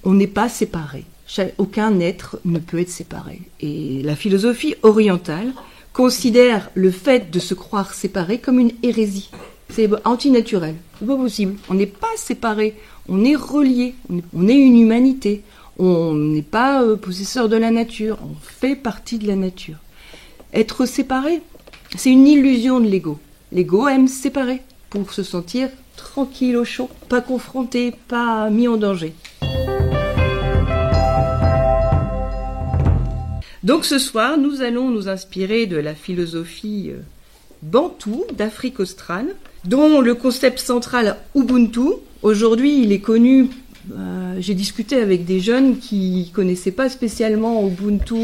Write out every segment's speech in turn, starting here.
on n'est pas séparé. Aucun être ne peut être séparé. Et la philosophie orientale considère le fait de se croire séparé comme une hérésie. C'est antinaturel, c'est pas possible. On n'est pas séparé, on est relié, on est une humanité. On n'est pas possesseur de la nature, on fait partie de la nature. Être séparé, c'est une illusion de l'ego. L'ego aime se séparer pour se sentir tranquille au chaud, pas confronté, pas mis en danger. Donc ce soir, nous allons nous inspirer de la philosophie bantoue d'Afrique australe, dont le concept central Ubuntu. Aujourd'hui, il est connu. J'ai discuté avec des jeunes qui connaissaient pas spécialement Ubuntu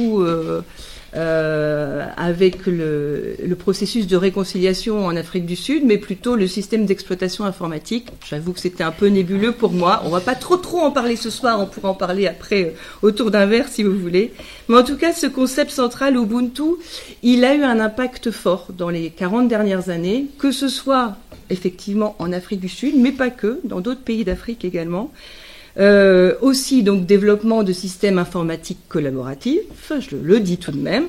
avec le processus de réconciliation en Afrique du Sud, mais plutôt le système d'exploitation informatique. J'avoue que c'était un peu nébuleux pour moi. On va pas trop en parler ce soir, on pourra en parler après autour d'un verre si vous voulez. Mais en tout cas, ce concept central Ubuntu, il a eu un impact fort dans les 40 dernières années, que ce soit effectivement en Afrique du Sud, mais pas que, dans d'autres pays d'Afrique également. Aussi donc développement de systèmes informatiques collaboratifs, je le dis tout de même,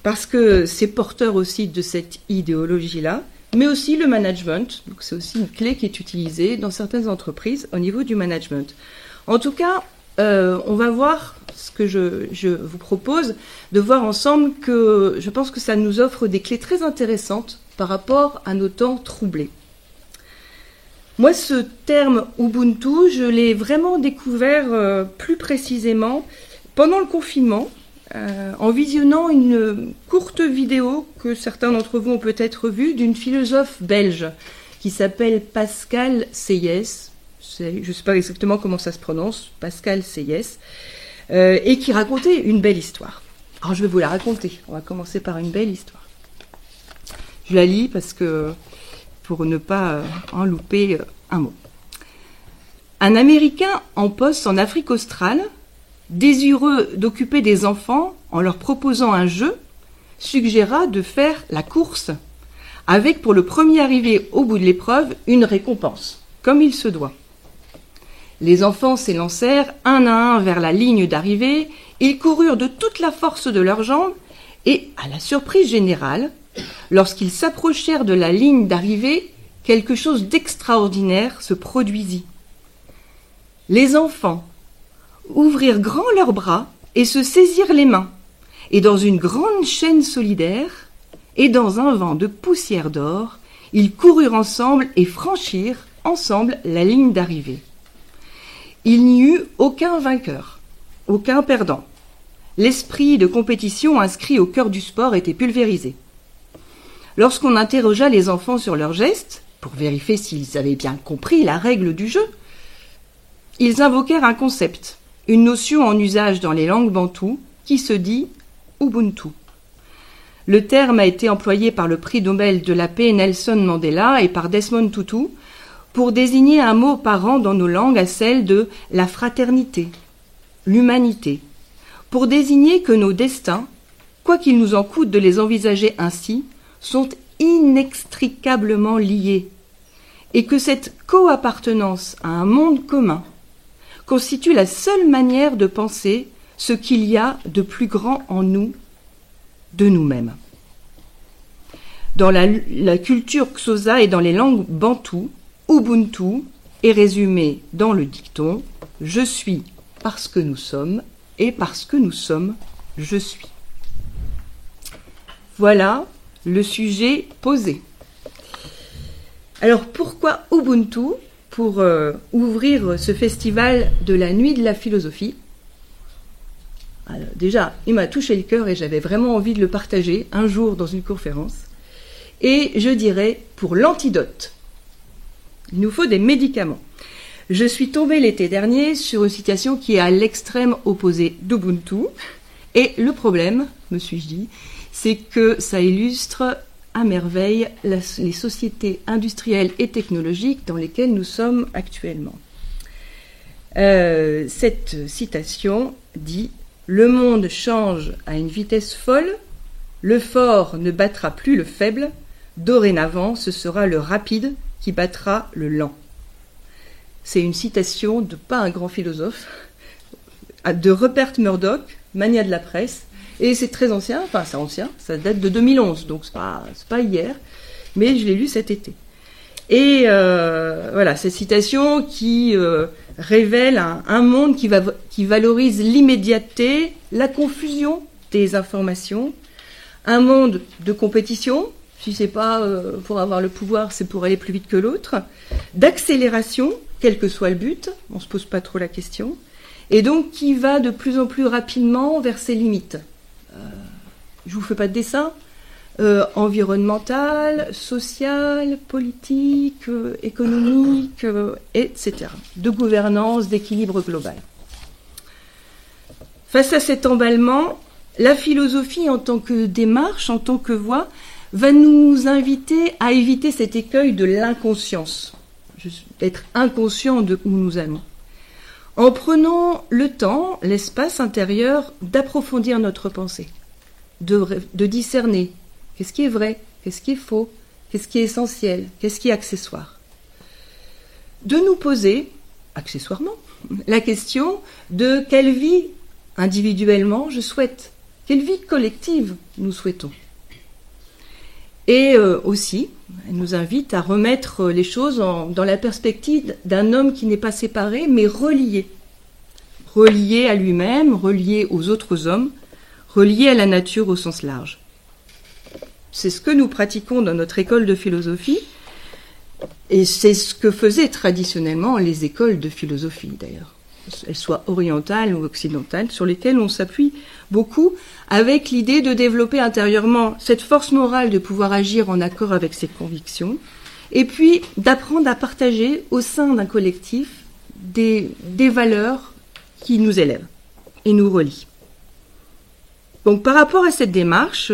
parce que c'est porteur aussi de cette idéologie-là, mais aussi le management, donc c'est aussi une clé qui est utilisée dans certaines entreprises au niveau du management. En tout cas, on va voir ce que je vous propose de voir ensemble, que je pense que ça nous offre des clés très intéressantes par rapport à nos temps troublés. Moi, ce terme Ubuntu, je l'ai vraiment découvert plus précisément pendant le confinement, en visionnant une courte vidéo que certains d'entre vous ont peut-être vue d'une philosophe belge qui s'appelle Pascal Seyès. Je ne sais pas exactement comment ça se prononce, Pascal Seyès, et qui racontait une belle histoire. Alors, je vais vous la raconter. On va commencer par une belle histoire. Je la lis parce que pour ne pas en louper un mot. Un Américain en poste en Afrique australe, désireux d'occuper des enfants en leur proposant un jeu, suggéra de faire la course, avec pour le premier arrivé au bout de l'épreuve une récompense, comme il se doit. Les enfants s'élancèrent un à un vers la ligne d'arrivée, ils coururent de toute la force de leurs jambes et, à la surprise générale, lorsqu'ils s'approchèrent de la ligne d'arrivée, quelque chose d'extraordinaire se produisit. Les enfants ouvrirent grand leurs bras et se saisirent les mains, et dans une grande chaîne solidaire, et dans un vent de poussière d'or, ils coururent ensemble et franchirent ensemble la ligne d'arrivée. Il n'y eut aucun vainqueur, aucun perdant. L'esprit de compétition inscrit au cœur du sport était pulvérisé. Lorsqu'on interrogea les enfants sur leurs gestes, pour vérifier s'ils avaient bien compris la règle du jeu, ils invoquèrent un concept, une notion en usage dans les langues bantoues, qui se dit Ubuntu. Le terme a été employé par le prix Nobel de la paix Nelson Mandela et par Desmond Tutu pour désigner un mot parent dans nos langues à celle de la fraternité, l'humanité, pour désigner que nos destins, quoi qu'il nous en coûte de les envisager ainsi, sont inextricablement liés, et que cette co-appartenance à un monde commun constitue la seule manière de penser ce qu'il y a de plus grand en nous, de nous-mêmes. Dans la culture Xhosa et dans les langues bantoues, Ubuntu est résumé dans le dicton « Je suis parce que nous sommes, et parce que nous sommes, je suis ». Voilà le sujet posé. Alors pourquoi Ubuntu pour ouvrir ce festival de la nuit de la philosophie? Alors, déjà, il m'a touché le cœur et j'avais vraiment envie de le partager un jour dans une conférence. Et je dirais pour l'antidote. Il nous faut des médicaments. Je suis tombée l'été dernier sur une citation qui est à l'extrême opposé d'Ubuntu. Et le problème, me suis-je dit, c'est que ça illustre à merveille les sociétés industrielles et technologiques dans lesquelles nous sommes actuellement. Cette citation dit « Le monde change à une vitesse folle, le fort ne battra plus le faible, dorénavant ce sera le rapide qui battra le lent. » C'est une citation de pas un grand philosophe, de Rupert Murdoch, Mania de la presse, et c'est très ancien, enfin c'est ancien, ça date de 2011, donc c'est pas hier, mais je l'ai lu cet été. Et voilà, cette citation qui révèle un monde qui valorise l'immédiateté, la confusion des informations, un monde de compétition, si c'est pas pour avoir le pouvoir, c'est pour aller plus vite que l'autre, d'accélération, quel que soit le but, on se pose pas trop la question, et donc qui va de plus en plus rapidement vers ses limites. Je vous fais pas de dessin, environnemental, social, politique, économique, etc. De gouvernance, d'équilibre global. Face à cet emballement, la philosophie en tant que démarche, en tant que voie, va nous inviter à éviter cet écueil de l'inconscience, d'être inconscient de où nous allons, en prenant le temps, l'espace intérieur d'approfondir notre pensée, de discerner qu'est-ce qui est vrai, qu'est-ce qui est faux, qu'est-ce qui est essentiel, qu'est-ce qui est accessoire. De nous poser, accessoirement, la question de quelle vie individuellement je souhaite, quelle vie collective nous souhaitons. Et aussi, elle nous invite à remettre les choses dans la perspective d'un homme qui n'est pas séparé, mais relié. Relié à lui-même, relié aux autres hommes, relié à la nature au sens large. C'est ce que nous pratiquons dans notre école de philosophie, et c'est ce que faisaient traditionnellement les écoles de philosophie, d'ailleurs, elles soient orientales ou occidentales, sur lesquelles on s'appuie beaucoup, avec l'idée de développer intérieurement cette force morale de pouvoir agir en accord avec ses convictions, et puis d'apprendre à partager au sein d'un collectif des valeurs qui nous élèvent et nous relient. Donc par rapport à cette démarche,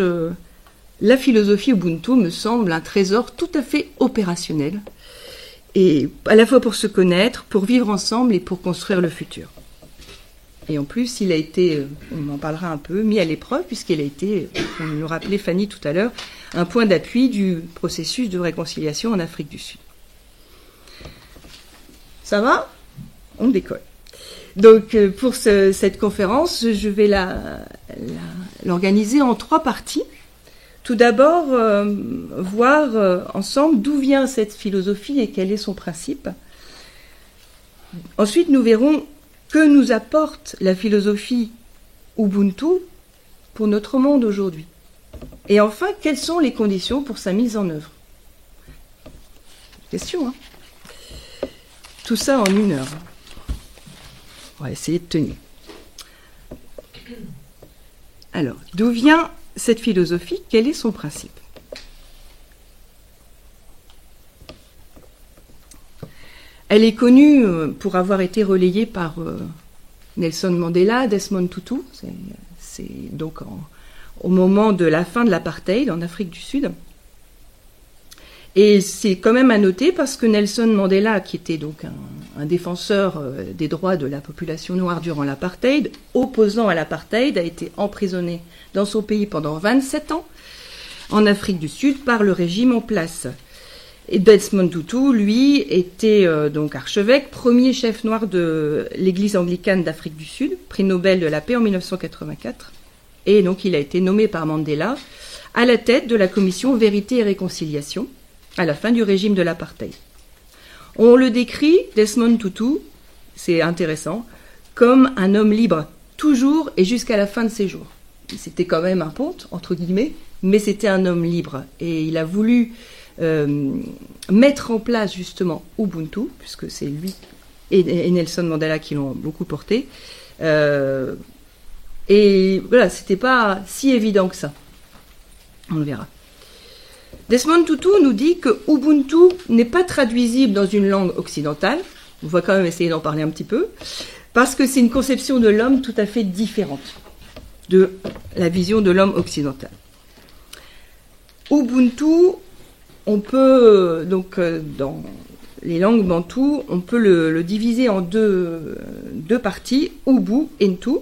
la philosophie Ubuntu me semble un trésor tout à fait opérationnel, et à la fois pour se connaître, pour vivre ensemble et pour construire le futur. Et en plus, il a été, on en parlera un peu, mis à l'épreuve, puisqu'il a été, comme nous rappelait Fanny tout à l'heure, un point d'appui du processus de réconciliation en Afrique du Sud. Ça va ? On décolle. Donc, pour cette conférence, je vais l'organiser en 3 parties. Tout d'abord, voir ensemble d'où vient cette philosophie et quel est son principe. Ensuite, nous verrons que nous apporte la philosophie Ubuntu pour notre monde aujourd'hui. Et enfin, quelles sont les conditions pour sa mise en œuvre ? Question, hein ? Tout ça en 1 heure. On va essayer de tenir. Alors, d'où vient cette philosophie, quel est son principe ? Elle est connue pour avoir été relayée par Nelson Mandela, Desmond Tutu. C'est donc au moment de la fin de l'apartheid en Afrique du Sud. Et c'est quand même à noter parce que Nelson Mandela, qui était donc un défenseur des droits de la population noire durant l'apartheid, opposant à l'apartheid, a été emprisonné dans son pays pendant 27 ans en Afrique du Sud par le régime en place. Et Desmond Tutu, lui, était donc archevêque, premier chef noir de l'église anglicane d'Afrique du Sud, prix Nobel de la paix en 1984. Et donc il a été nommé par Mandela à la tête de la commission Vérité et Réconciliation à la fin du régime de l'apartheid. On le décrit, Desmond Tutu, c'est intéressant, comme un homme libre, toujours et jusqu'à la fin de ses jours. C'était quand même un ponte, entre guillemets, mais c'était un homme libre. Et il a voulu mettre en place justement Ubuntu, puisque c'est lui et Nelson Mandela qui l'ont beaucoup porté. Et voilà, c'était pas si évident que ça. On le verra. Desmond Tutu nous dit que Ubuntu n'est pas traduisible dans une langue occidentale. On va quand même essayer d'en parler un petit peu, parce que c'est une conception de l'homme tout à fait différente de la vision de l'homme occidental. Ubuntu, on peut, donc, dans les langues bantoues, on peut le diviser en deux parties, Ubu et Ntu.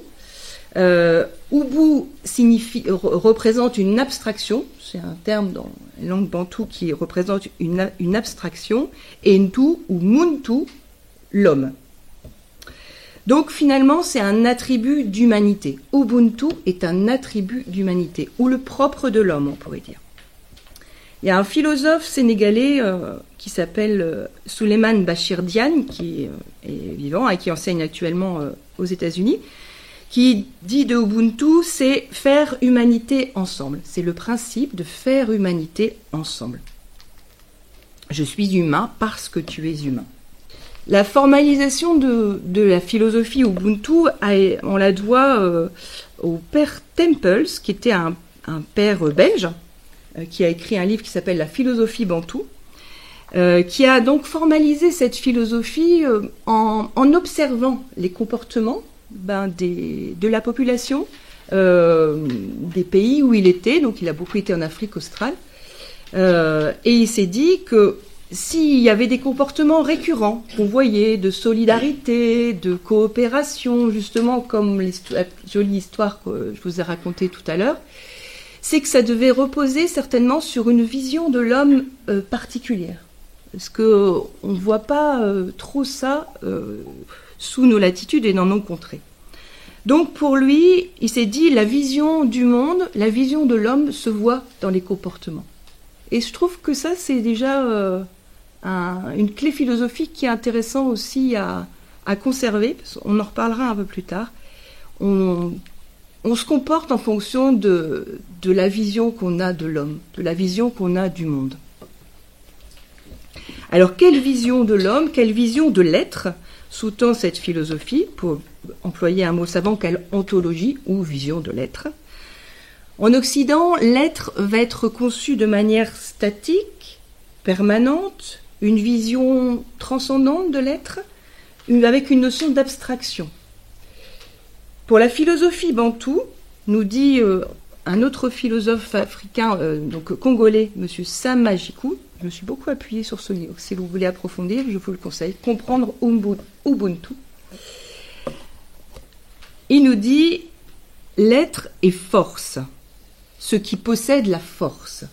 Ubu représente une abstraction, c'est un terme dans les langues bantoues qui représente une abstraction, et Ntu ou Muntu, l'homme. Donc finalement, c'est un attribut d'humanité. Ubuntu est un attribut d'humanité, ou le propre de l'homme, on pourrait dire. Il y a un philosophe sénégalais qui s'appelle Souleymane Bachir Diagne, qui est vivant et qui enseigne actuellement aux États-Unis, qui dit de Ubuntu, c'est faire humanité ensemble. C'est le principe de faire humanité ensemble. Je suis humain parce que tu es humain. La formalisation de la philosophie Ubuntu, on la doit au père Tempels, qui était un père belge, qui a écrit un livre qui s'appelle La philosophie bantoue, qui a donc formalisé cette philosophie en observant les comportements de la population des pays où il était. Donc il a beaucoup été en Afrique australe, et il s'est dit que s'il y avait des comportements récurrents qu'on voyait de solidarité, de coopération, justement comme la jolie histoire que je vous ai racontée tout à l'heure, c'est que ça devait reposer certainement sur une vision de l'homme particulière. Parce qu'on ne voit pas trop ça sous nos latitudes et dans nos contrées. Donc pour lui, il s'est dit, la vision du monde, la vision de l'homme se voit dans les comportements. Et je trouve que ça, c'est déjà une clé philosophique qui est intéressante aussi à conserver, parce qu'on en reparlera un peu plus tard. On se comporte en fonction de la vision qu'on a de l'homme, de la vision qu'on a du monde. Alors, quelle vision de l'homme, quelle vision de l'être sous-tend cette philosophie, pour employer un mot savant, quelle ontologie ou vision de l'être? En Occident, l'être va être conçu de manière statique, permanente, une vision transcendante de l'être, avec une notion d'abstraction. Pour la philosophie bantoue, nous dit un autre philosophe africain, donc congolais, M. Sam Majikou, je me suis beaucoup appuyée sur ce livre. Si vous voulez approfondir, je vous le conseille. Comprendre Ubuntu. Il nous dit l'être est force, ce qui possède la force.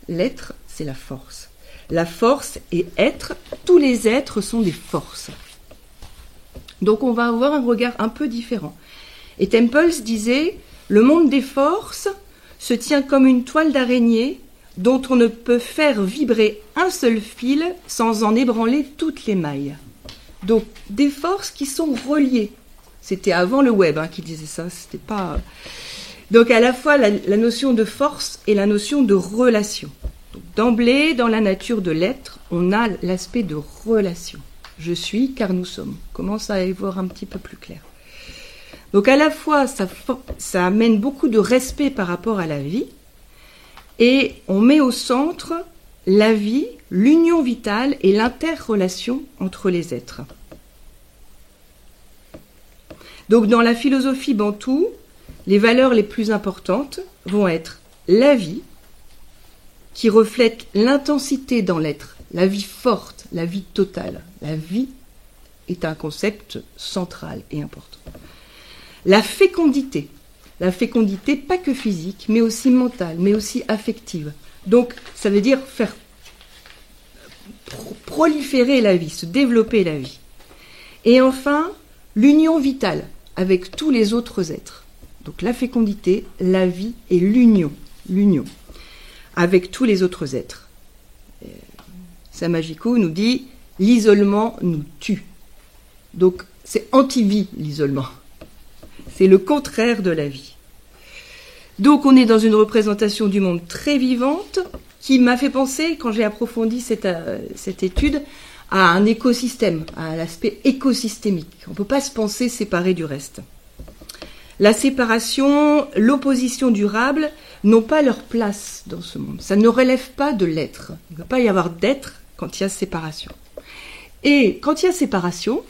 L'être, c'est la force. La force est être. Tous les êtres sont des forces. Donc on va avoir un regard un peu différent. Et Tempels disait « Le monde des forces se tient comme une toile d'araignée dont on ne peut faire vibrer un seul fil sans en ébranler toutes les mailles. » Donc des forces qui sont reliées. C'était avant le web qui disait ça, c'était pas... Donc à la fois la notion de force et la notion de relation. D'emblée, dans la nature de l'être, on a l'aspect de relation. Je suis car nous sommes. On commence à y voir un petit peu plus clair. Donc à la fois, ça amène beaucoup de respect par rapport à la vie, et on met au centre la vie, l'union vitale et l'interrelation entre les êtres. Donc dans la philosophie bantoue, les valeurs les plus importantes vont être la vie, qui reflète l'intensité dans l'être, la vie forte, la vie totale. La vie est un concept central et important. La fécondité pas que physique, mais aussi mentale, mais aussi affective. Donc, ça veut dire faire proliférer la vie, se développer la vie. Et enfin, l'union vitale avec tous les autres êtres. Donc, la fécondité, la vie et l'union avec tous les autres êtres. Samajikou nous dit « l'isolement nous tue ». Donc, c'est anti-vie, l'isolement. C'est le contraire de la vie. Donc, on est dans une représentation du monde très vivante qui m'a fait penser, quand j'ai approfondi cette étude, à un écosystème, à l'aspect écosystémique. On ne peut pas se penser séparé du reste. La séparation, l'opposition durable n'ont pas leur place dans ce monde. Ça ne relève pas de l'être. Il ne peut pas y avoir d'être quand il y a séparation. Et quand il y a séparation,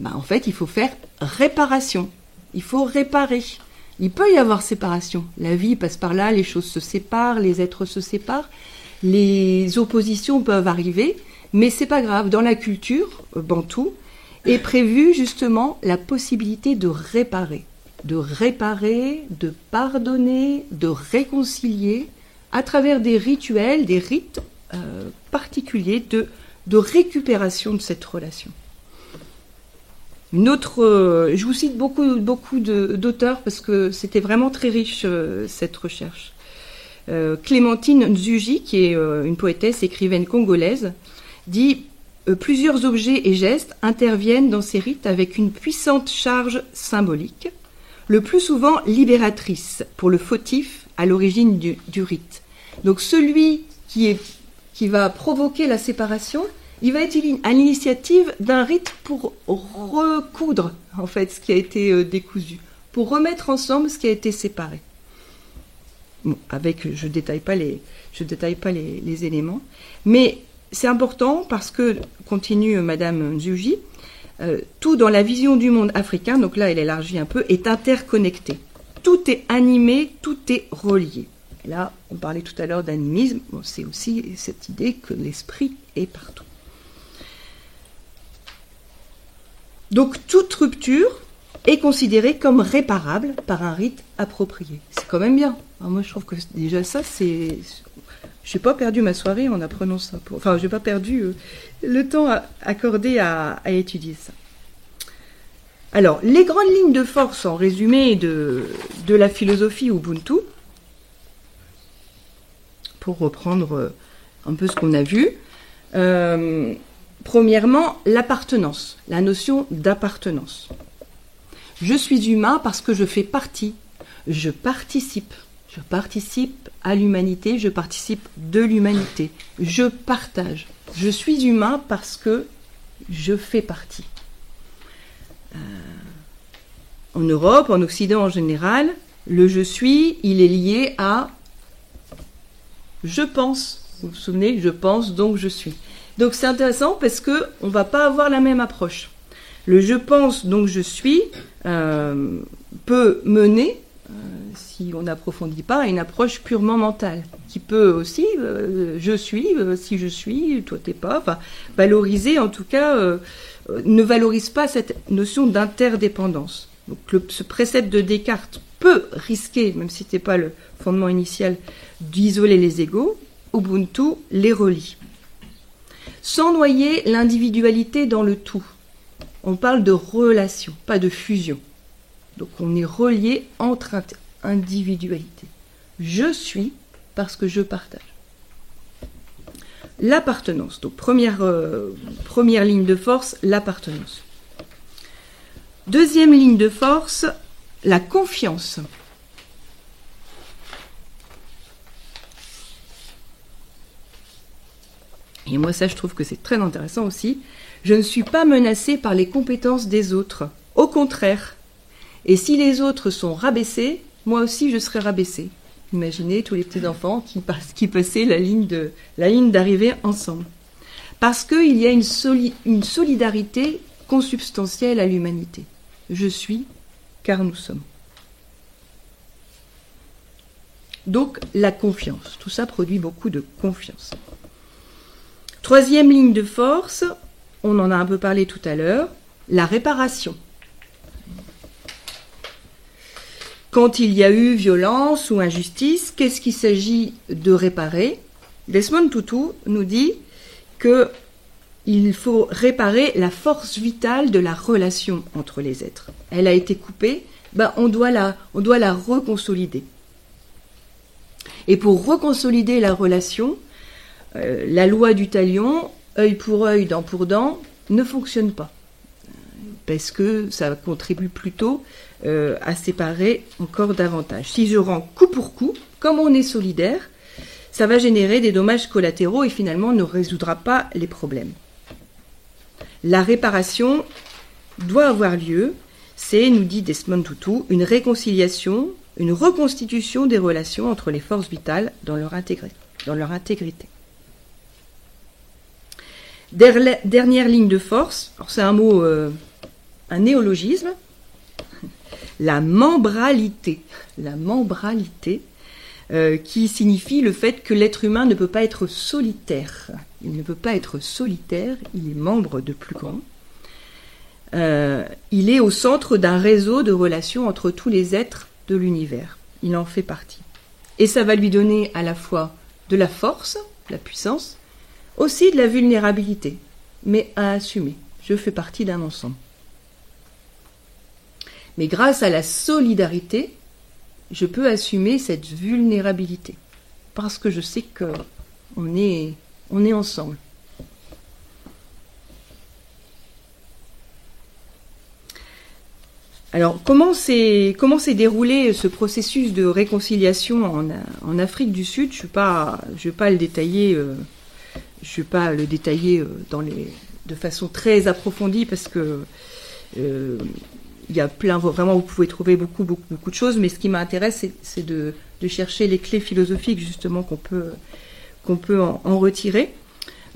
en fait, il faut faire réparation. Il faut réparer. Il peut y avoir séparation. La vie passe par là, les choses se séparent, les êtres se séparent, les oppositions peuvent arriver, mais c'est pas grave. Dans la culture bantoue est prévue justement la possibilité de réparer, de pardonner, de réconcilier à travers des rituels, des rites particuliers de récupération de cette relation. Je vous cite beaucoup d'auteurs parce que c'était vraiment très riche cette recherche. Clémentine Nzuji, qui est une poétesse, écrivaine congolaise, dit plusieurs objets et gestes interviennent dans ces rites avec une puissante charge symbolique, le plus souvent libératrice pour le fautif à l'origine du rite. Donc celui qui va provoquer la séparation, il va être à l'initiative d'un rite pour recoudre en fait ce qui a été décousu, pour remettre ensemble ce qui a été séparé. Bon, je détaille pas les éléments, mais c'est important parce que, continue Madame Nzuji, tout dans la vision du monde africain, donc là elle élargit un peu, est interconnecté. Tout est animé, tout est relié. Et là, on parlait tout à l'heure d'animisme, bon, c'est aussi cette idée que l'esprit est partout. Donc toute rupture est considérée comme réparable par un rite approprié. C'est quand même bien. Alors moi je trouve que déjà ça, c'est... Je n'ai pas perdu ma soirée en apprenant ça. Enfin, je n'ai pas perdu le temps accordé à étudier ça. Alors, les grandes lignes de force, en résumé, de la philosophie Ubuntu, pour reprendre un peu ce qu'on a vu. Premièrement, l'appartenance, la notion d'appartenance. Je suis humain parce que je fais partie, je participe. Je participe à l'humanité, je participe de l'humanité. Je partage. Je suis humain parce que je fais partie. En Europe, en Occident en général, le je suis, il est lié à je pense. Vous vous souvenez, je pense, donc je suis. Donc c'est intéressant parce qu'on ne va pas avoir la même approche. Le je pense, donc je suis peut mener, si on n'approfondit pas, à une approche purement mentale, qui peut aussi, je suis, si je suis, toi t'es pas, enfin, valoriser en tout cas, ne valorise pas cette notion d'interdépendance. Donc ce précepte de Descartes peut risquer, même si ce n'était pas le fondement initial, d'isoler les égos. Ubuntu les relie. Sans noyer l'individualité dans le tout. On parle de relation, pas de fusion. Donc on est relié entre individualités. Je suis parce que je partage. L'appartenance. Donc première ligne de force, l'appartenance. Deuxième ligne de force, la confiance. Et moi ça je trouve que c'est très intéressant aussi. Je ne suis pas menacée par les compétences des autres. Au contraire. Et si les autres sont rabaissés, moi aussi je serai rabaissée. Imaginez tous les petits enfants qui passaient la ligne d'arrivée ensemble. Parce qu'il y a une solidarité consubstantielle à l'humanité. Je suis, car nous sommes. Donc la confiance. Tout ça produit beaucoup de confiance. Troisième ligne de force, on en a un peu parlé tout à l'heure, la réparation. Quand il y a eu violence ou injustice, qu'est-ce qu'il s'agit de réparer? Desmond Tutu nous dit qu'il faut réparer la force vitale de la relation entre les êtres. Elle a été coupée, on doit la reconsolider. Et pour reconsolider la relation, la loi du talion, œil pour œil, dent pour dent, ne fonctionne pas. Parce que ça contribue plutôt à séparer encore davantage. Si je rends coup pour coup, comme on est solidaire, ça va générer des dommages collatéraux et finalement ne résoudra pas les problèmes. La réparation doit avoir lieu, c'est, nous dit Desmond Tutu, une réconciliation, une reconstitution des relations entre les forces vitales dans leur intégrité. Dernière ligne de force, alors c'est un mot, un néologisme, la membralité. La membralité, qui signifie le fait que l'être humain ne peut pas être solitaire. Il ne peut pas être solitaire, il est membre de plus grand. Il est au centre d'un réseau de relations entre tous les êtres de l'univers. Il en fait partie. Et ça va lui donner à la fois de la force, de la puissance, aussi de la vulnérabilité, mais à assumer. Je fais partie d'un ensemble. Mais grâce à la solidarité, je peux assumer cette vulnérabilité. Parce que je sais qu'on est ensemble. Alors, comment s'est déroulé ce processus de réconciliation en Afrique du Sud? Je vais pas le détailler. De façon très approfondie parce que il y a vraiment vous pouvez trouver beaucoup de choses, mais ce qui m'intéresse c'est de chercher les clés philosophiques justement qu'on peut en retirer.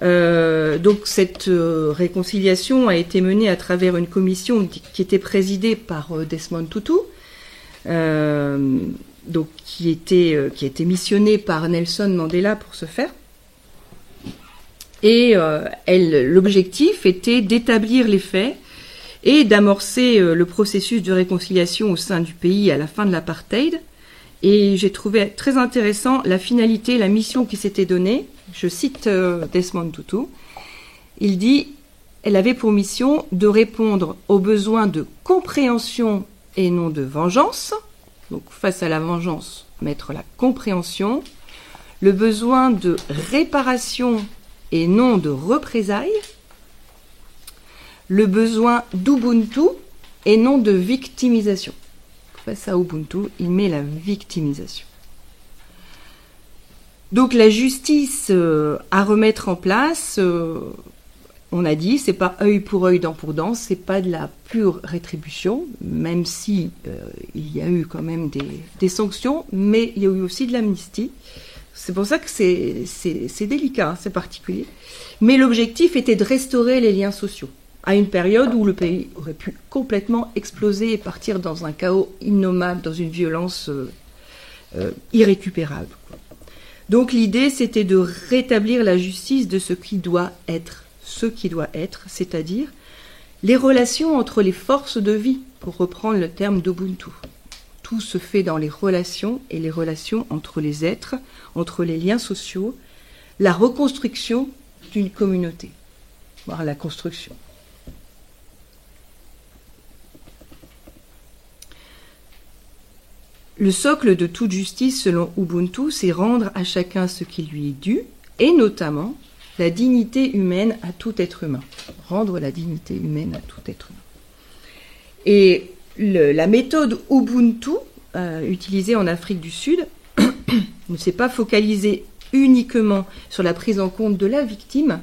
Donc cette réconciliation a été menée à travers une commission qui était présidée par Desmond Tutu, donc qui a été missionnée par Nelson Mandela pour ce faire. Et l'objectif était d'établir les faits et d'amorcer le processus de réconciliation au sein du pays à la fin de l'apartheid. Et j'ai trouvé très intéressant la finalité, la mission qui s'était donnée. Je cite Desmond Tutu. Il dit « Elle avait pour mission de répondre aux besoins de compréhension et non de vengeance. » Donc face à la vengeance, mettre la compréhension. Le besoin de réparation et non de représailles, le besoin d'Ubuntu et non de victimisation. Face à Ubuntu, il met la victimisation. Donc la justice à remettre en place, on a dit, c'est pas œil pour œil, dent pour dent, c'est pas de la pure rétribution, même si il y a eu quand même des sanctions, mais il y a eu aussi de l'amnistie. C'est pour ça que c'est délicat, hein, c'est particulier. Mais l'objectif était de restaurer les liens sociaux, à une période où le pays aurait pu complètement exploser et partir dans un chaos innommable, dans une violence irrécupérable. Donc l'idée, c'était de rétablir la justice de ce qui doit être, c'est-à-dire les relations entre les forces de vie, pour reprendre le terme d'Ubuntu. Tout se fait dans les relations et les relations entre les êtres, entre les liens sociaux, la reconstruction d'une communauté, voire la construction. Le socle de toute justice, selon Ubuntu, c'est rendre à chacun ce qui lui est dû, et notamment la dignité humaine à tout être humain. Rendre la dignité humaine à tout être humain. Et la méthode Ubuntu, utilisée en Afrique du Sud, ne s'est pas focalisée uniquement sur la prise en compte de la victime,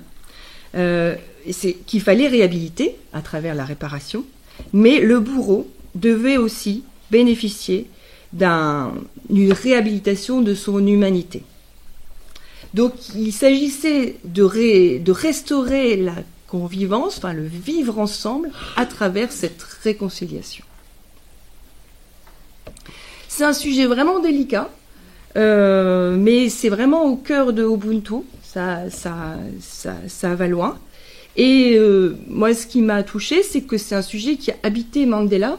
c'est qu'il fallait réhabiliter à travers la réparation, mais le bourreau devait aussi bénéficier d'une réhabilitation de son humanité. Donc il s'agissait de restaurer la convivance, enfin le vivre ensemble, à travers cette réconciliation. C'est un sujet vraiment délicat, mais c'est vraiment au cœur de Ubuntu, ça va loin. Et moi, ce qui m'a touchée, c'est que c'est un sujet qui a habité Mandela,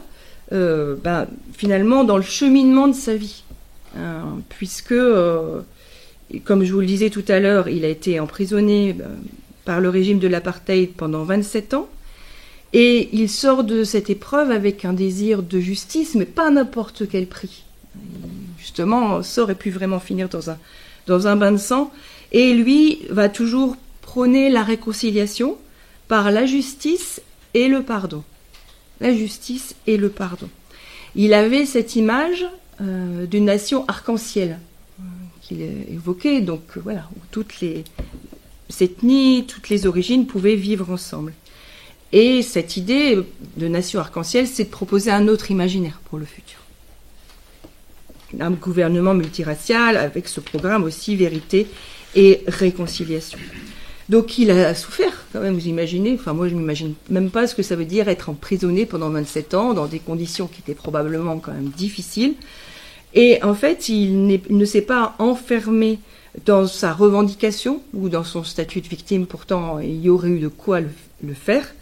finalement, dans le cheminement de sa vie. Puisque, comme je vous le disais tout à l'heure, il a été emprisonné par le régime de l'apartheid pendant 27 ans. Et il sort de cette épreuve avec un désir de justice, mais pas à n'importe quel prix. Justement, ça aurait pu vraiment finir dans un bain de sang. Et lui va toujours prôner la réconciliation par la justice et le pardon. La justice et le pardon. Il avait cette image d'une nation arc-en-ciel qu'il évoquait, donc voilà, où toutes les ethnies, toutes les origines pouvaient vivre ensemble. Et cette idée de nation arc-en-ciel, c'est de proposer un autre imaginaire pour le futur. Un gouvernement multiracial avec ce programme aussi vérité et réconciliation. Donc il a souffert quand même, vous imaginez, enfin moi je m'imagine même pas ce que ça veut dire être emprisonné pendant 27 ans dans des conditions qui étaient probablement quand même difficiles. Et en fait, il ne s'est pas enfermé dans sa revendication ou dans son statut de victime, pourtant il y aurait eu de quoi le faire,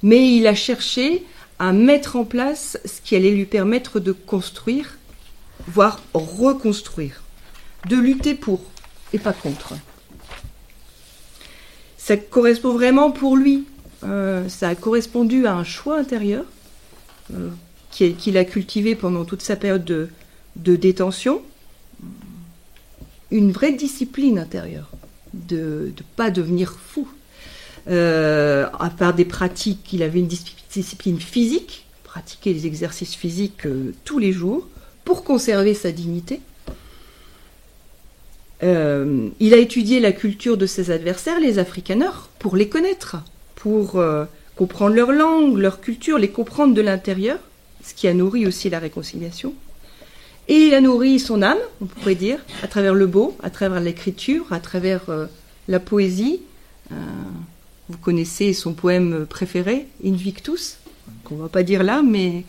mais il a cherché à mettre en place ce qui allait lui permettre de construire, voire reconstruire, de lutter pour et pas contre. Ça correspond vraiment pour lui, ça a correspondu à un choix intérieur, qu'il a cultivé pendant toute sa période de détention, une vraie discipline intérieure, de ne pas devenir fou. À part des pratiques, il avait une discipline physique, pratiquer les exercices physiques tous les jours pour conserver sa dignité. Il a étudié la culture de ses adversaires, les Afrikaners, pour les connaître, pour comprendre leur langue, leur culture, les comprendre de l'intérieur, ce qui a nourri aussi la réconciliation. Et il a nourri son âme, on pourrait dire, à travers le beau, à travers l'écriture, à travers la poésie. Vous connaissez son poème préféré, Invictus, qu'on ne va pas dire là, mais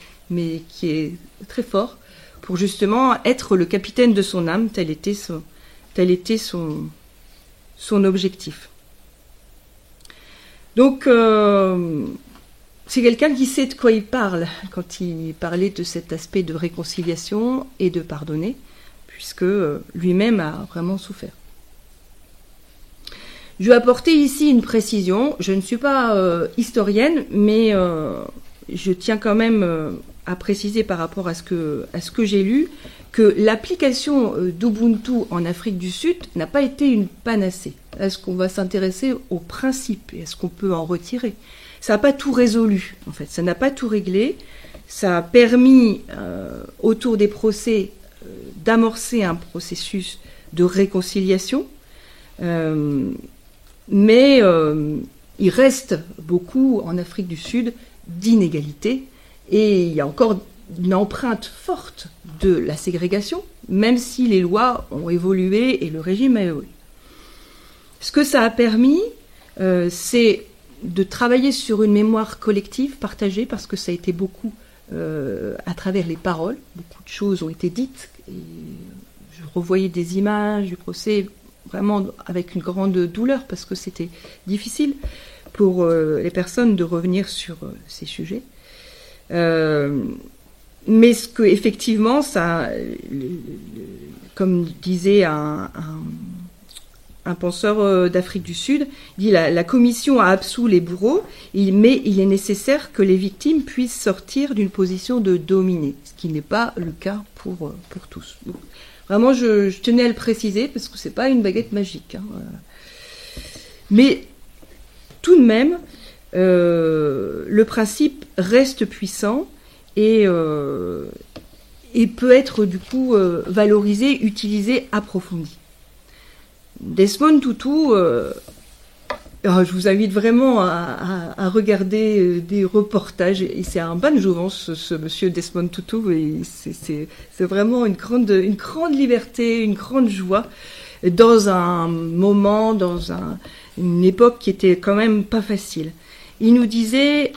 qui est très fort, pour justement être le capitaine de son âme, tel était son objectif. Donc, c'est quelqu'un qui sait de quoi il parle quand il parlait de cet aspect de réconciliation et de pardonner, puisque lui-même a vraiment souffert. Je vais apporter ici une précision. Je ne suis pas historienne, mais je tiens quand même à préciser par rapport à ce que j'ai lu, que l'application d'Ubuntu en Afrique du Sud n'a pas été une panacée. Est-ce qu'on va s'intéresser aux principes et est-ce qu'on peut en retirer ? Ça n'a pas tout résolu, en fait. Ça n'a pas tout réglé. Ça a permis, autour des procès, d'amorcer un processus de réconciliation. Mais il reste beaucoup, en Afrique du Sud, d'inégalités. Et il y a encore une empreinte forte de la ségrégation, même si les lois ont évolué et le régime a évolué. Ce que ça a permis, c'est de travailler sur une mémoire collective, partagée, parce que ça a été beaucoup à travers les paroles. Beaucoup de choses ont été dites. Et je revoyais des images du procès, vraiment avec une grande douleur, parce que c'était difficile pour les personnes de revenir sur ces sujets. Mais ce que, effectivement, ça, comme disait un penseur d'Afrique du Sud, il dit la commission a absous les bourreaux, mais il est nécessaire que les victimes puissent sortir d'une position de dominée, ce qui n'est pas le cas pour tous. Donc, vraiment, je tenais à le préciser parce que c'est pas une baguette magique. Hein. Mais tout de même, le principe reste puissant et peut être du coup valorisé, utilisé, approfondi. Desmond Tutu, je vous invite vraiment à regarder des reportages. Et c'est un bain de jouvence, ce monsieur Desmond Tutu, et c'est vraiment une grande liberté, une grande joie dans un moment, une époque qui était quand même pas facile. Il nous disait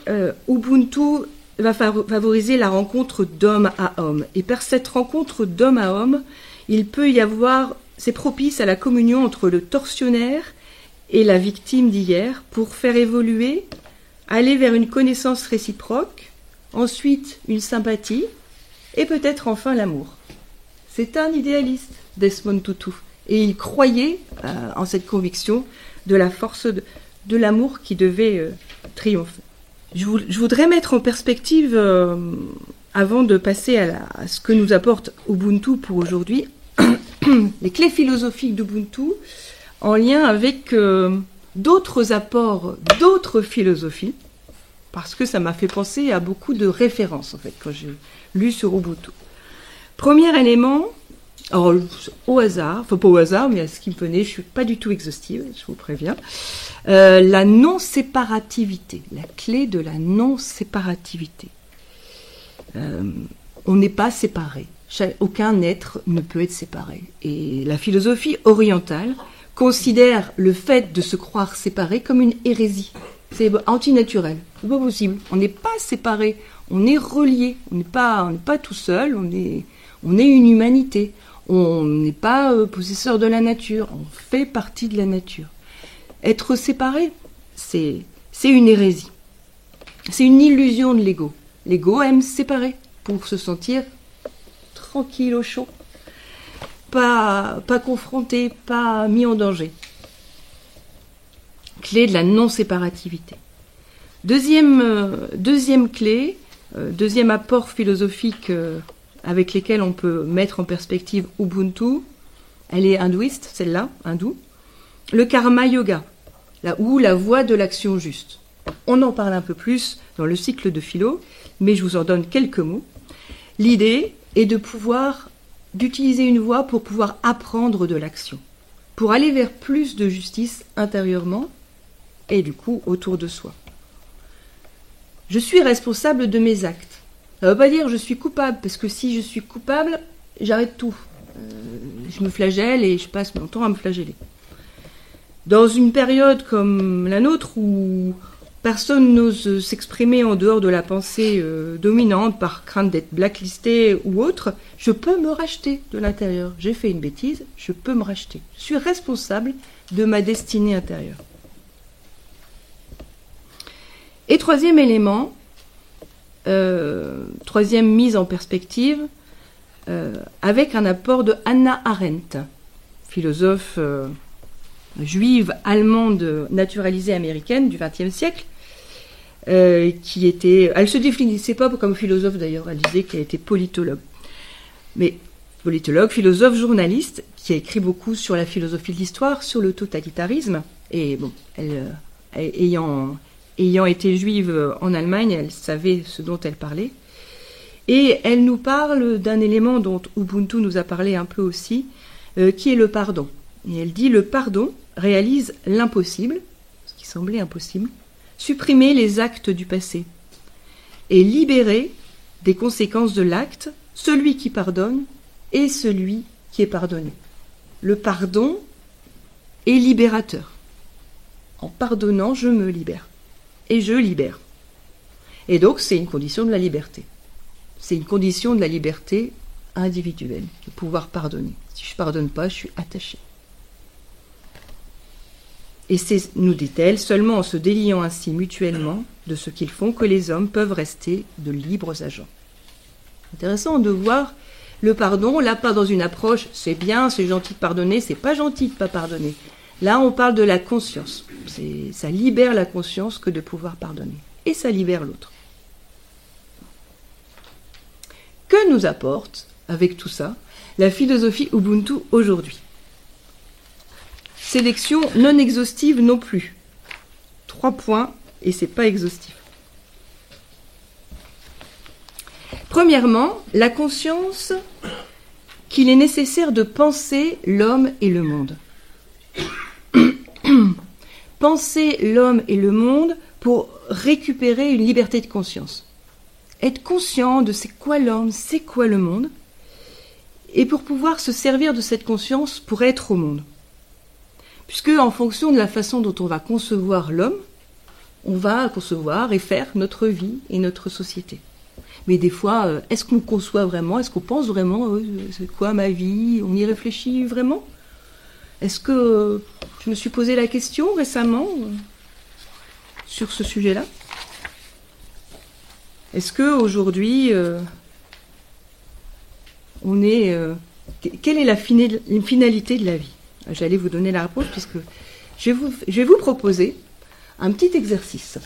Ubuntu va favoriser la rencontre d'homme à homme. Et par cette rencontre d'homme à homme, il peut y avoir, c'est propice à la communion entre le tortionnaire et la victime d'hier pour faire évoluer, aller vers une connaissance réciproque, ensuite une sympathie et peut-être enfin l'amour. C'est un idéaliste, Desmond Tutu, et il croyait en cette conviction de la force de l'amour qui devait triompher. Je voudrais mettre en perspective, avant de passer à ce que nous apporte Ubuntu pour aujourd'hui, les clés philosophiques d'Ubuntu en lien avec d'autres apports, d'autres philosophies, parce que ça m'a fait penser à beaucoup de références, en fait, quand j'ai lu sur Ubuntu. Premier élément, alors, au hasard, enfin pas au hasard, mais à ce qui me venait, je ne suis pas du tout exhaustive, je vous préviens, la non-séparativité, la clé de la non-séparativité. On n'est pas séparés. Aucun être ne peut être séparé. Et la philosophie orientale considère le fait de se croire séparé comme une hérésie. C'est antinaturel. C'est pas possible. On n'est pas séparés. On est reliés. On n'est pas tout seul. On est une humanité. On n'est pas possesseur de la nature. On fait partie de la nature. Être séparé, c'est une hérésie. C'est une illusion de l'ego. L'ego aime se séparer pour se sentir tranquille au chaud, pas confronté, pas mis en danger. Clé de la non-séparativité. Deuxième clé, Deuxième apport philosophique avec lesquels on peut mettre en perspective Ubuntu, elle est hindouiste, celle-là, hindoue. Le karma yoga, là où la voie de l'action juste. On en parle un peu plus dans le cycle de philo, mais je vous en donne quelques mots. L'idée est d'utiliser une voie pour pouvoir apprendre de l'action, pour aller vers plus de justice intérieurement et du coup autour de soi. Je suis responsable de mes actes. Ça ne veut pas dire je suis coupable, parce que si je suis coupable, j'arrête tout. Je me flagelle et je passe mon temps à me flageller. Dans une période comme la nôtre où personne n'ose s'exprimer en dehors de la pensée dominante par crainte d'être blacklisté ou autre, je peux me racheter de l'intérieur. J'ai fait une bêtise, je peux me racheter. Je suis responsable de ma destinée intérieure. Et troisième élément, troisième mise en perspective, avec un apport de Hannah Arendt, philosophe juive allemande naturalisée américaine du XXe siècle, elle se définissait pas comme philosophe d'ailleurs, elle disait qu'elle était politologue. Mais politologue, philosophe, journaliste, qui a écrit beaucoup sur la philosophie de l'histoire, sur le totalitarisme, et bon, ayant été juive en Allemagne, elle savait ce dont elle parlait. Et elle nous parle d'un élément dont Ubuntu nous a parlé un peu aussi, qui est le pardon. Et elle dit: le pardon réalise l'impossible, ce qui semblait impossible, supprimer les actes du passé et libérer des conséquences de l'acte celui qui pardonne et celui qui est pardonné. Le pardon est libérateur. En pardonnant, je me libère. Et je libère. Et donc, c'est une condition de la liberté. C'est une condition de la liberté individuelle, de pouvoir pardonner. Si je ne pardonne pas, je suis attaché. Et c'est, nous dit-elle, seulement en se déliant ainsi mutuellement de ce qu'ils font que les hommes peuvent rester de libres agents. Intéressant de voir le pardon, là pas dans une approche, c'est bien, c'est gentil de pardonner, c'est pas gentil de pas pardonner. Là, on parle de la conscience. Ça libère la conscience que de pouvoir pardonner. Et ça libère l'autre. Que nous apporte, avec tout ça, la philosophie Ubuntu aujourd'hui? Sélection non exhaustive non plus. 3 points, et c'est pas exhaustif. Premièrement, la conscience qu'il est nécessaire de penser l'homme et le monde. Penser l'homme et le monde pour récupérer une liberté de conscience. Être conscient de c'est quoi l'homme, c'est quoi le monde, et pour pouvoir se servir de cette conscience pour être au monde. Puisque en fonction de la façon dont on va concevoir l'homme, on va concevoir et faire notre vie et notre société. Mais des fois, est-ce qu'on conçoit vraiment, est-ce qu'on pense vraiment, c'est quoi ma vie, on y réfléchit vraiment? Est-ce que je me suis posé la question récemment sur ce sujet-là? Est-ce qu'aujourd'hui, quelle est la finalité de la vie? J'allais vous donner la réponse puisque je vais vous proposer un petit exercice.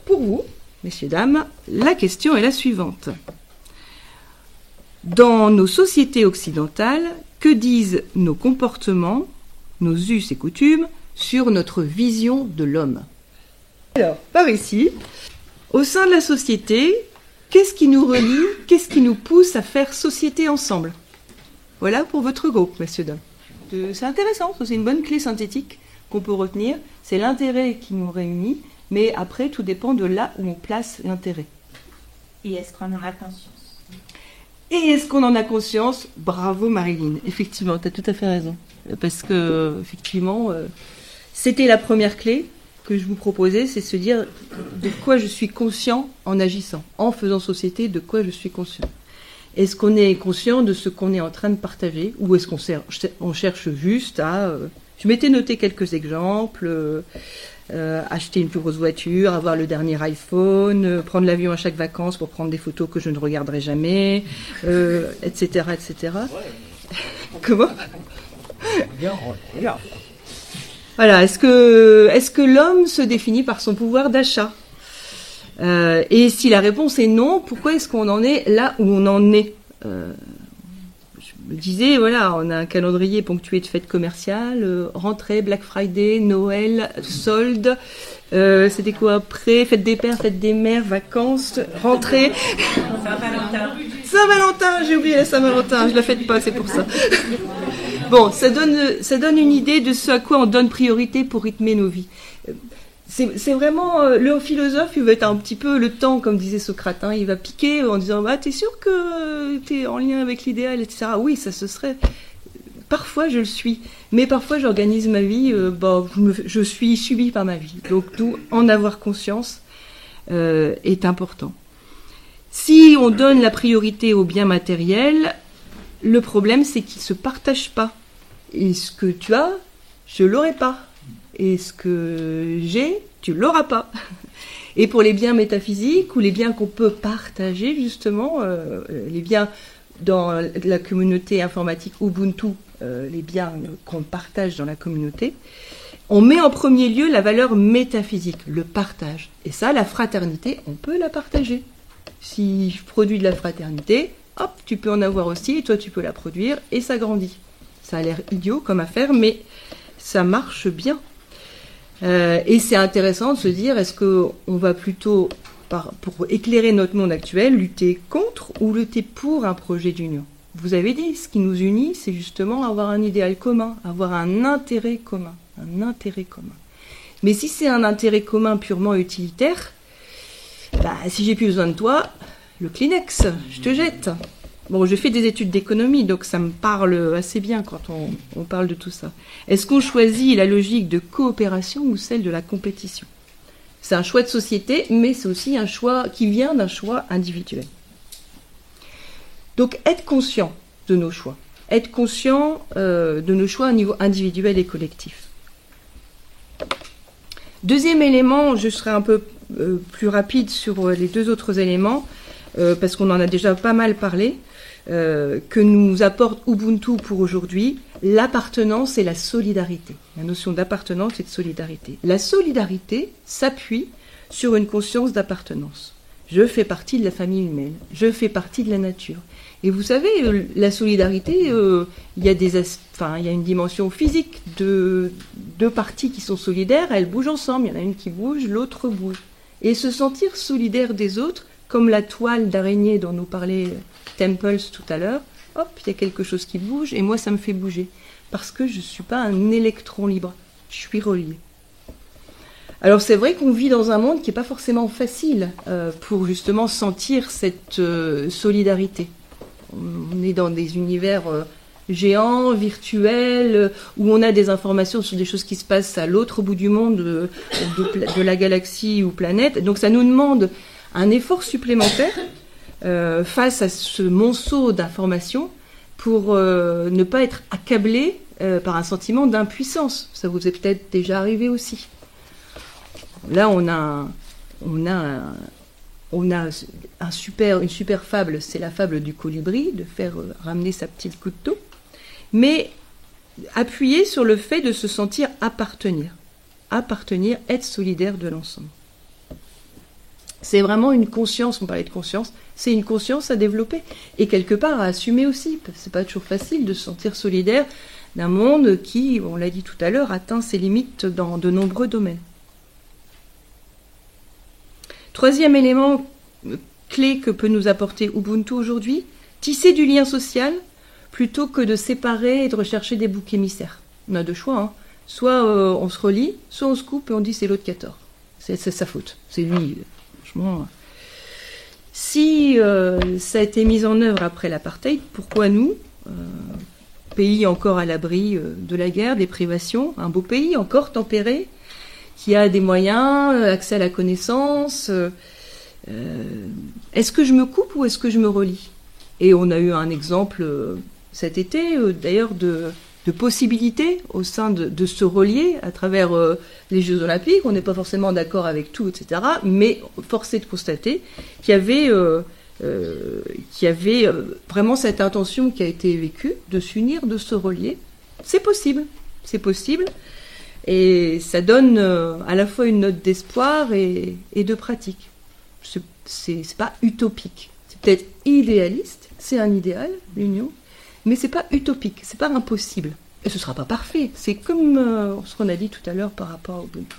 Pour vous, messieurs, dames, la question est la suivante. Dans nos sociétés occidentales, que disent nos comportements, nos us et coutumes, sur notre vision de l'homme? Alors, par ici, au sein de la société, qu'est-ce qui nous relie, qu'est-ce qui nous pousse à faire société ensemble? Voilà pour votre groupe, messieurs, dames. C'est intéressant, c'est une bonne clé synthétique qu'on peut retenir. C'est l'intérêt qui nous réunit, mais après, tout dépend de là où on place l'intérêt. Et est-ce qu'on en a conscience? Et est-ce qu'on en a conscience? Bravo Marilyn, effectivement, tu as tout à fait raison. Parce que, effectivement, c'était la première clé que je vous proposais, c'est se dire de quoi je suis conscient en agissant, en faisant société, de quoi je suis conscient. Est-ce qu'on est conscient de ce qu'on est en train de partager, ou est-ce qu'on cherche juste à... je m'étais noté quelques exemples, acheter une plus grosse voiture, avoir le dernier iPhone, prendre l'avion à chaque vacances pour prendre des photos que je ne regarderai jamais, etc., etc. Comment? Voilà, est-ce que l'homme se définit par son pouvoir d'achat? Et si la réponse est non, pourquoi est-ce qu'on en est là où on en est? Je me disais, voilà, on a un calendrier ponctué de fêtes commerciales, rentrée, Black Friday, Noël, soldes, c'était quoi après? Fête des pères, fête des mères, vacances, rentrée. Saint-Valentin, j'ai oublié la Saint-Valentin, je la fête pas, c'est pour ça. Bon, ça donne une idée de ce à quoi on donne priorité pour rythmer nos vies. C'est vraiment le philosophe, il va être un petit peu le temps, comme disait Socrate, hein, il va piquer en disant bah t'es sûr que t'es en lien avec l'idéal, etc. Oui, ça se serait. Parfois je le suis, mais parfois j'organise ma vie, je suis subie par ma vie. Donc d'où en avoir conscience est important. Si on donne la priorité aux biens matériels, le problème c'est qu'ils ne se partagent pas. Et ce que tu as, je l'aurai pas. Et ce que j'ai, tu l'auras pas. Et pour les biens métaphysiques ou les biens qu'on peut partager justement, les biens dans la communauté informatique Ubuntu, les biens qu'on partage dans la communauté, on met en premier lieu la valeur métaphysique, le partage. Et ça, la fraternité, on peut la partager. Si je produis de la fraternité, hop, tu peux en avoir aussi, et toi tu peux la produire, et ça grandit. Ça a l'air idiot comme affaire, mais ça marche bien. Et c'est intéressant de se dire, est-ce qu'on va plutôt, pour éclairer notre monde actuel, lutter contre ou lutter pour un projet d'union? Vous avez dit, ce qui nous unit, c'est justement avoir un idéal commun, avoir un intérêt commun. Un intérêt commun. Mais si c'est un intérêt commun purement utilitaire, si j'ai plus besoin de toi, le Kleenex, je te jette. Bon, j'ai fait des études d'économie, donc ça me parle assez bien quand on parle de tout ça. Est-ce qu'on choisit la logique de coopération ou celle de la compétition? C'est un choix de société, mais c'est aussi un choix qui vient d'un choix individuel. Donc, être conscient de nos choix. Être conscient de nos choix à niveau individuel et collectif. Deuxième élément, je serai un peu plus rapide sur les deux autres éléments, parce qu'on en a déjà pas mal parlé, que nous apporte Ubuntu pour aujourd'hui, l'appartenance et la solidarité. La notion d'appartenance et de solidarité. La solidarité s'appuie sur une conscience d'appartenance. Je fais partie de la famille humaine, je fais partie de la nature. Et vous savez, la solidarité, il y a une dimension physique de deux parties qui sont solidaires, elles bougent ensemble, il y en a une qui bouge, l'autre bouge. Et se sentir solidaire des autres, comme la toile d'araignée dont nous parlait Temples tout à l'heure, hop, il y a quelque chose qui bouge, et moi ça me fait bouger. Parce que je ne suis pas un électron libre, je suis relié. Alors c'est vrai qu'on vit dans un monde qui n'est pas forcément facile pour justement sentir cette solidarité. On est dans des univers géants, virtuels, où on a des informations sur des choses qui se passent à l'autre bout du monde, de la galaxie ou planète. Donc ça nous demande un effort supplémentaire face à ce monceau d'informations pour ne pas être accablé par un sentiment d'impuissance. Ça vous est peut-être déjà arrivé aussi. Là, on a une super fable, c'est la fable du colibri, de faire ramener sa petite goutte d'eau, mais appuyé sur le fait de se sentir appartenir, être solidaire de l'ensemble. C'est vraiment une conscience, on parlait de conscience, c'est une conscience à développer et quelque part à assumer aussi. C'est pas toujours facile de se sentir solidaire d'un monde qui, on l'a dit tout à l'heure, atteint ses limites dans de nombreux domaines. Troisième élément clé que peut nous apporter Ubuntu aujourd'hui, tisser du lien social plutôt que de séparer et de rechercher des boucs émissaires. On a deux choix, hein. Soit on se relie, soit on se coupe et on dit c'est l'autre qui a tort. C'est sa faute, c'est lui. Franchement, si ça a été mis en œuvre après l'apartheid, pourquoi nous, pays encore à l'abri de la guerre, des privations, un beau pays encore tempéré, qui a des moyens, accès à la connaissance. Est-ce que je me coupe ou est-ce que je me relie? Et on a eu un exemple cet été, d'ailleurs, de possibilités au sein de se relier à travers les Jeux Olympiques. On n'est pas forcément d'accord avec tout, etc. Mais force est de constater qu'il y avait vraiment cette intention qui a été vécue de s'unir, de se relier. C'est possible. Et ça donne à la fois une note d'espoir et de pratique. c'est pas utopique. C'est peut-être idéaliste, c'est un idéal, l'union, mais c'est pas utopique, c'est pas impossible. Et ce sera pas parfait. C'est comme ce qu'on a dit tout à l'heure par rapport au Ubuntu.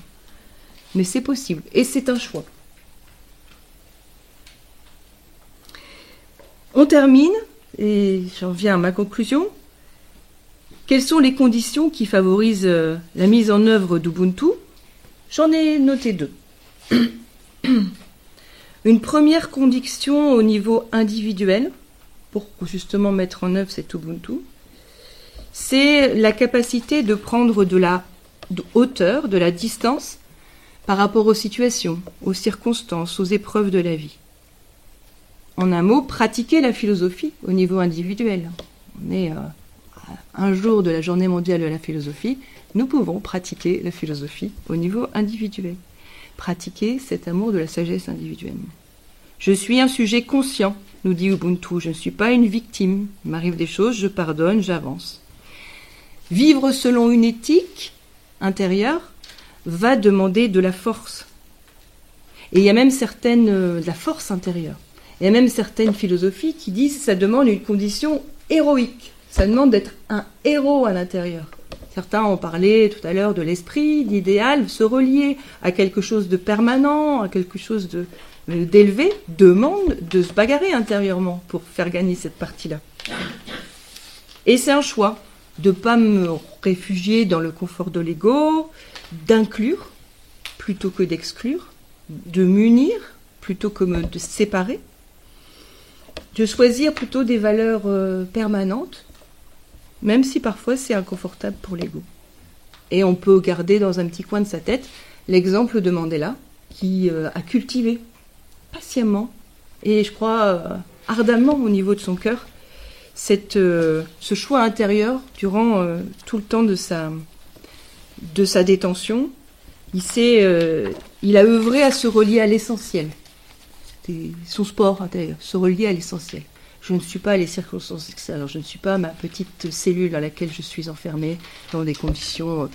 Mais c'est possible, et c'est un choix. On termine, et j'en viens à ma conclusion. Quelles sont les conditions qui favorisent la mise en œuvre d'Ubuntu ? J'en ai noté 2. Une première condition au niveau individuel, pour justement mettre en œuvre cet Ubuntu, c'est la capacité de prendre de la hauteur, de la distance, par rapport aux situations, aux circonstances, aux épreuves de la vie. En un mot, pratiquer la philosophie au niveau individuel. On est à un jour de la journée mondiale de la philosophie, nous pouvons pratiquer la philosophie au niveau individuel. Pratiquer cet amour de la sagesse individuellement. Je suis un sujet conscient, nous dit Ubuntu, je ne suis pas une victime. Il m'arrive des choses, je pardonne, j'avance. Vivre selon une éthique intérieure va demander de la force. Et il y a même de la force intérieure. Il y a même certaines philosophies qui disent que ça demande une condition héroïque. Ça demande d'être un héros à l'intérieur. Certains ont parlé tout à l'heure de l'esprit, d'idéal, se relier à quelque chose de permanent, à quelque chose d'élevé, demande de se bagarrer intérieurement pour faire gagner cette partie-là. Et c'est un choix de ne pas me réfugier dans le confort de l'ego, d'inclure plutôt que d'exclure, de m'unir plutôt que de séparer, de choisir plutôt des valeurs permanentes, même si parfois c'est inconfortable pour l'ego. Et on peut garder dans un petit coin de sa tête l'exemple de Mandela, qui a cultivé patiemment, et je crois ardemment au niveau de son cœur, ce choix intérieur durant tout le temps de sa détention. Il a œuvré à se relier à l'essentiel. C'était son sport intérieur, se relier à l'essentiel. Je ne suis pas les circonstances extérieures, je ne suis pas ma petite cellule dans laquelle je suis enfermée dans des conditions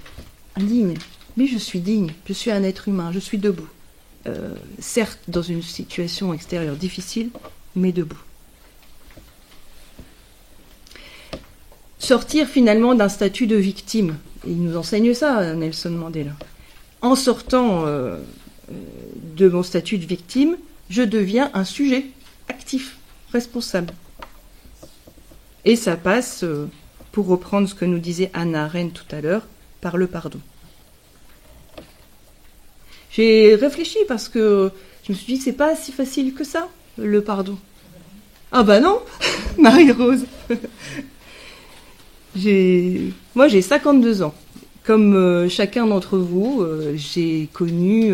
indignes. Mais je suis digne, je suis un être humain, je suis debout. Certes, dans une situation extérieure difficile, mais debout. Sortir finalement d'un statut de victime. Et il nous enseigne ça, Nelson Mandela. En sortant de mon statut de victime, je deviens un sujet actif, responsable. Et ça passe, pour reprendre ce que nous disait Hannah Arendt tout à l'heure, par le pardon. J'ai réfléchi parce que je me suis dit, c'est pas si facile que ça, le pardon. Ah bah non, Marie-Rose. Moi, j'ai 52 ans. Comme chacun d'entre vous, j'ai connu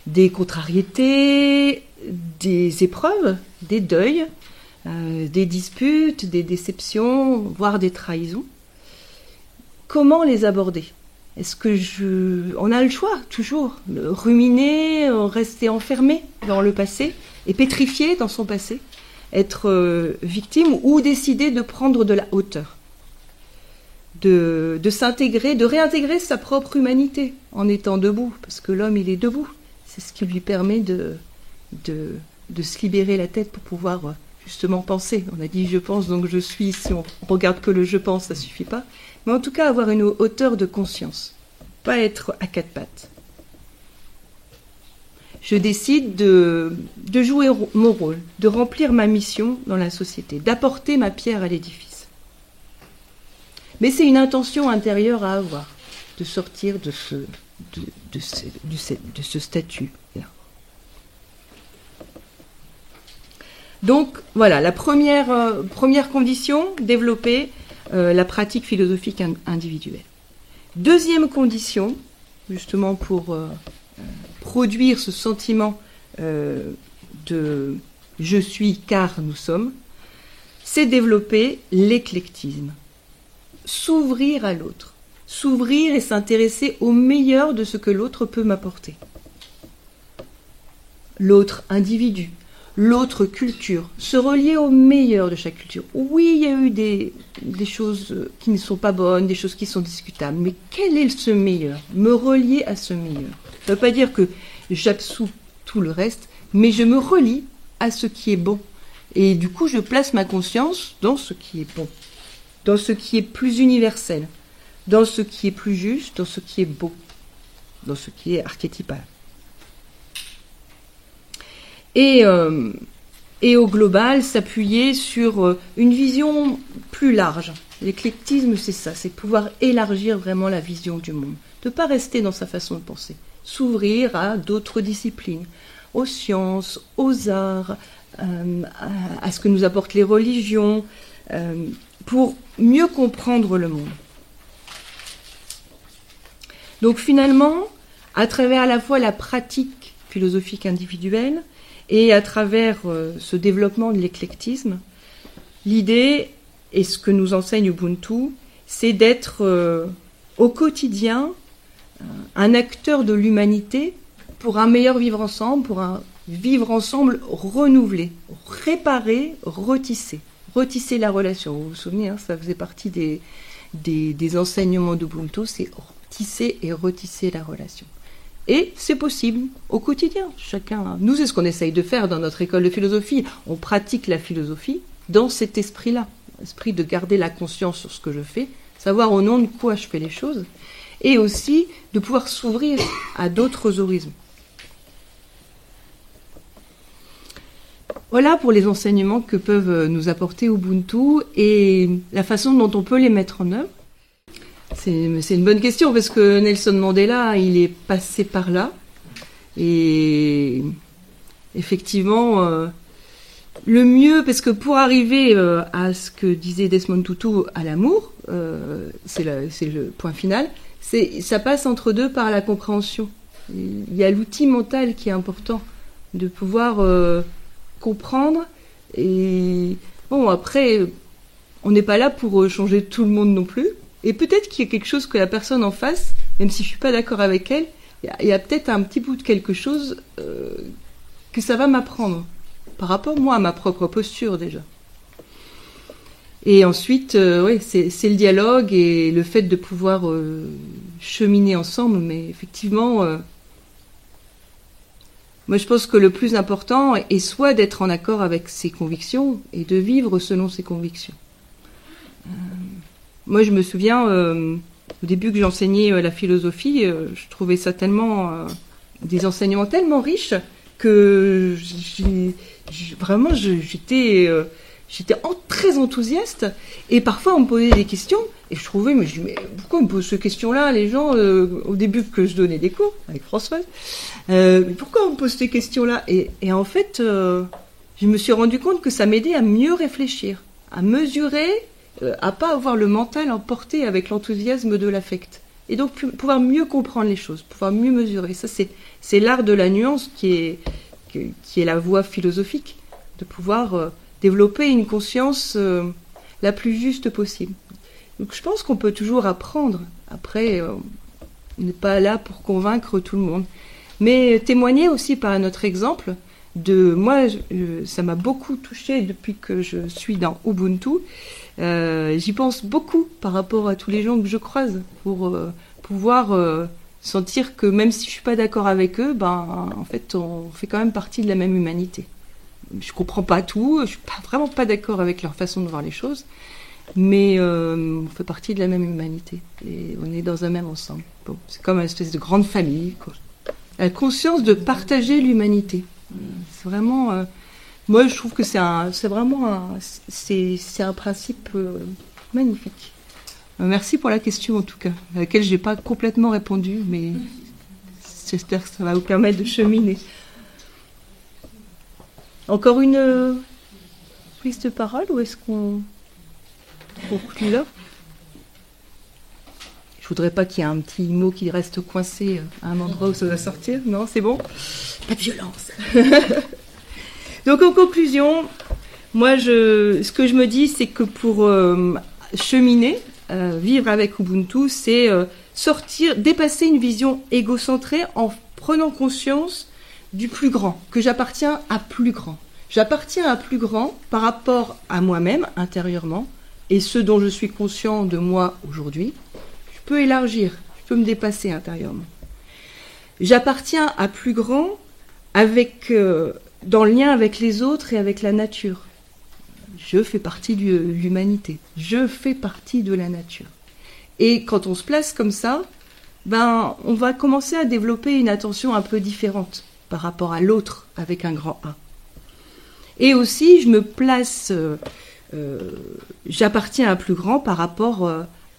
des contrariétés, des épreuves, des deuils, des disputes, des déceptions, voire des trahisons. Comment les aborder ? Est-ce que on a le choix, toujours, ruminer, rester enfermé dans le passé et pétrifié dans son passé, être victime ou décider de prendre de la hauteur, de s'intégrer, de réintégrer sa propre humanité en étant debout, parce que l'homme, il est debout. C'est ce qui lui permet de se libérer la tête pour pouvoir justement penser. On a dit « je pense, donc je suis ». Si on regarde que le « je pense », ça ne suffit pas. Mais en tout cas, avoir une hauteur de conscience. Pas être à quatre pattes. Je décide de jouer mon rôle, de remplir ma mission dans la société, d'apporter ma pierre à l'édifice. Mais c'est une intention intérieure à avoir, de sortir de ce statut-là. Donc, voilà, la première condition, développer la pratique philosophique individuelle. Deuxième condition, justement pour produire ce sentiment de « je suis car nous sommes », c'est développer l'éclectisme. S'ouvrir à l'autre. S'ouvrir et s'intéresser au meilleur de ce que l'autre peut m'apporter. L'autre individu, l'autre culture, se relier au meilleur de chaque culture. Oui, il y a eu des choses qui ne sont pas bonnes, des choses qui sont discutables, mais quel est ce meilleur ? Me relier à ce meilleur. Ça ne veut pas dire que j'absous tout le reste, mais je me relie à ce qui est bon. Et du coup, je place ma conscience dans ce qui est bon, dans ce qui est plus universel, dans ce qui est plus juste, dans ce qui est beau, dans ce qui est archétypal. Et au global, s'appuyer sur une vision plus large. L'éclectisme, c'est ça, c'est pouvoir élargir vraiment la vision du monde, de ne pas rester dans sa façon de penser, s'ouvrir à d'autres disciplines, aux sciences, aux arts, à ce que nous apportent les religions, pour mieux comprendre le monde. Donc finalement, à travers à la fois la pratique philosophique individuelle et à travers ce développement de l'éclectisme, l'idée, et ce que nous enseigne Ubuntu, c'est d'être au quotidien un acteur de l'humanité pour un meilleur vivre ensemble, pour un vivre ensemble renouvelé, réparer, retisser la relation. Vous vous souvenez, hein, ça faisait partie des enseignements d'Ubuntu, c'est tisser et retisser la relation. Et c'est possible au quotidien. Chacun, nous, c'est ce qu'on essaye de faire dans notre école de philosophie. On pratique la philosophie dans cet esprit-là, l'esprit de garder la conscience sur ce que je fais, savoir au nom de quoi je fais les choses, et aussi de pouvoir s'ouvrir à d'autres horizons. Voilà pour les enseignements que peuvent nous apporter Ubuntu et la façon dont on peut les mettre en œuvre. C'est une bonne question parce que Nelson Mandela, il est passé par là. Et effectivement, le mieux, parce que pour arriver à ce que disait Desmond Tutu, à l'amour, c'est le point final, ça passe entre deux par la compréhension. Il y a l'outil mental qui est important, de pouvoir comprendre. Et bon, après, on n'est pas là pour changer tout le monde non plus. Et peut-être qu'il y a quelque chose que la personne en face, même si je suis pas d'accord avec elle, il y a peut-être un petit bout de quelque chose que ça va m'apprendre par rapport, moi, à ma propre posture déjà. Et ensuite, oui, c'est le dialogue et le fait de pouvoir cheminer ensemble. Mais effectivement, moi, je pense que le plus important est soit d'être en accord avec ses convictions et de vivre selon ses convictions. Moi, je me souviens, au début que j'enseignais la philosophie, je trouvais ça tellement, des enseignements tellement riches que vraiment, j'étais très enthousiaste. Et parfois, on me posait des questions et je trouvais, mais pourquoi on me pose ces questions-là, les gens, au début que je donnais des cours avec Françoise, mais pourquoi on me pose ces questions-là et en fait, je me suis rendu compte que ça m'aidait à mieux réfléchir, à mesurer, à pas avoir le mental emporté avec l'enthousiasme de l'affect. Et donc pouvoir mieux comprendre les choses, pouvoir mieux mesurer. Ça, c'est l'art de la nuance qui est la voie philosophique, de pouvoir développer une conscience la plus juste possible. Donc je pense qu'on peut toujours apprendre. Après, on n'est pas là pour convaincre tout le monde. Mais témoigner aussi par notre exemple, moi, ça m'a beaucoup touchée depuis que je suis dans Ubuntu. J'y pense beaucoup par rapport à tous les gens que je croise pour pouvoir sentir que même si je suis pas d'accord avec eux, en fait, on fait quand même partie de la même humanité. Je comprends pas tout, je suis vraiment pas d'accord avec leur façon de voir les choses, mais on fait partie de la même humanité et on est dans un même ensemble. Bon, c'est comme une espèce de grande famille, quoi. La conscience de partager l'humanité. C'est vraiment... moi, je trouve que c'est vraiment un principe magnifique. Merci pour la question, en tout cas, à laquelle je n'ai pas complètement répondu, mais j'espère que ça va vous permettre de cheminer. Encore une prise de parole, ou est-ce qu'on conclut là ? Je voudrais pas qu'il y ait un petit mot qui reste coincé à un endroit où ça doit sortir. Non, c'est bon ? Pas de violence. Donc en conclusion, moi ce que je me dis, c'est que pour cheminer, vivre avec Ubuntu, c'est dépasser une vision égocentrée en prenant conscience du plus grand, que j'appartiens à plus grand. J'appartiens à plus grand par rapport à moi-même intérieurement et ce dont je suis conscient de moi aujourd'hui. Je peux élargir, je peux me dépasser intérieurement. J'appartiens à plus grand avec dans le lien avec les autres et avec la nature. Je fais partie de l'humanité. Je fais partie de la nature. Et quand on se place comme ça, ben, on va commencer à développer une attention un peu différente par rapport à l'autre avec un grand A. Et aussi, je me place, j'appartiens à un plus grand par rapport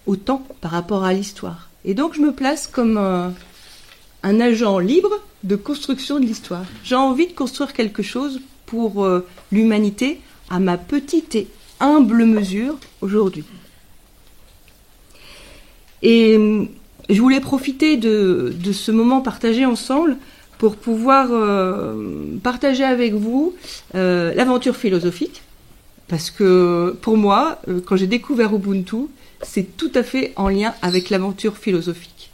au temps, par rapport à l'histoire. Et donc, je me place comme un agent libre de construction de l'histoire. J'ai envie de construire quelque chose pour l'humanité à ma petite et humble mesure aujourd'hui. Et je voulais profiter de ce moment partagé ensemble pour pouvoir partager avec vous l'aventure philosophique. Parce que pour moi, quand j'ai découvert Ubuntu, c'est tout à fait en lien avec l'aventure philosophique.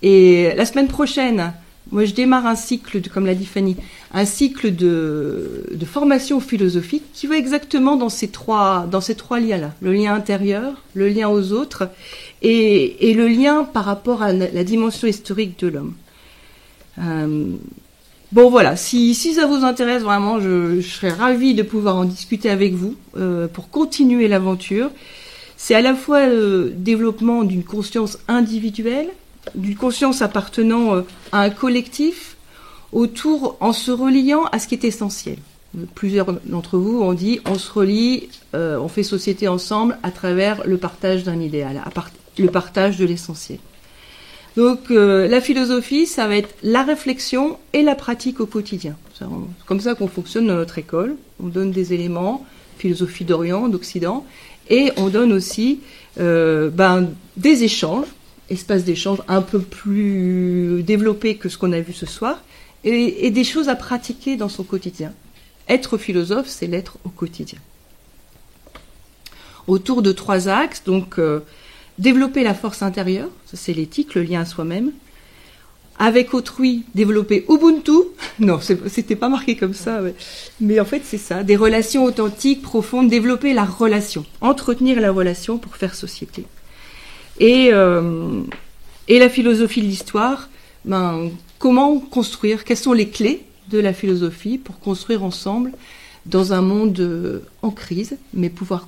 Et la semaine prochaine, moi je démarre un cycle, comme l'a dit Fanny, un cycle de formation philosophique qui va exactement dans ces trois liens-là. Le lien intérieur, le lien aux autres et le lien par rapport à la dimension historique de l'homme. Bon voilà, si ça vous intéresse vraiment, je serais ravie de pouvoir en discuter avec vous pour continuer l'aventure. C'est à la fois le développement d'une conscience individuelle, d'une conscience appartenant à un collectif, en se reliant à ce qui est essentiel. Plusieurs d'entre vous ont dit, on se relie, on fait société ensemble à travers le partage d'un idéal, le partage de l'essentiel. Donc la philosophie, ça va être la réflexion et la pratique au quotidien. C'est comme ça qu'on fonctionne dans notre école. On donne des éléments, philosophie d'Orient, d'Occident, et on donne aussi des échanges, espaces d'échange un peu plus développés que ce qu'on a vu ce soir, et des choses à pratiquer dans son quotidien. Être philosophe, c'est l'être au quotidien. Autour de 3 axes, donc développer la force intérieure, ça c'est l'éthique, le lien à soi-même. Avec autrui, développer Ubuntu. Non, c'était pas marqué comme ça, ouais. Mais en fait c'est ça, des relations authentiques, profondes, développer la relation, entretenir la relation pour faire société. Et la philosophie de l'histoire, comment construire, quelles sont les clés de la philosophie pour construire ensemble dans un monde en crise, mais pouvoir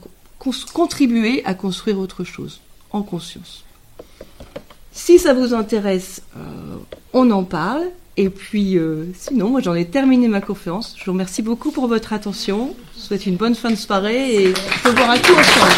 contribuer à construire autre chose, en conscience. Si ça vous intéresse, on en parle. Et puis, sinon, moi j'en ai terminé ma conférence. Je vous remercie beaucoup pour votre attention. Je vous souhaite une bonne fin de soirée et je vous voir à tous ensemble.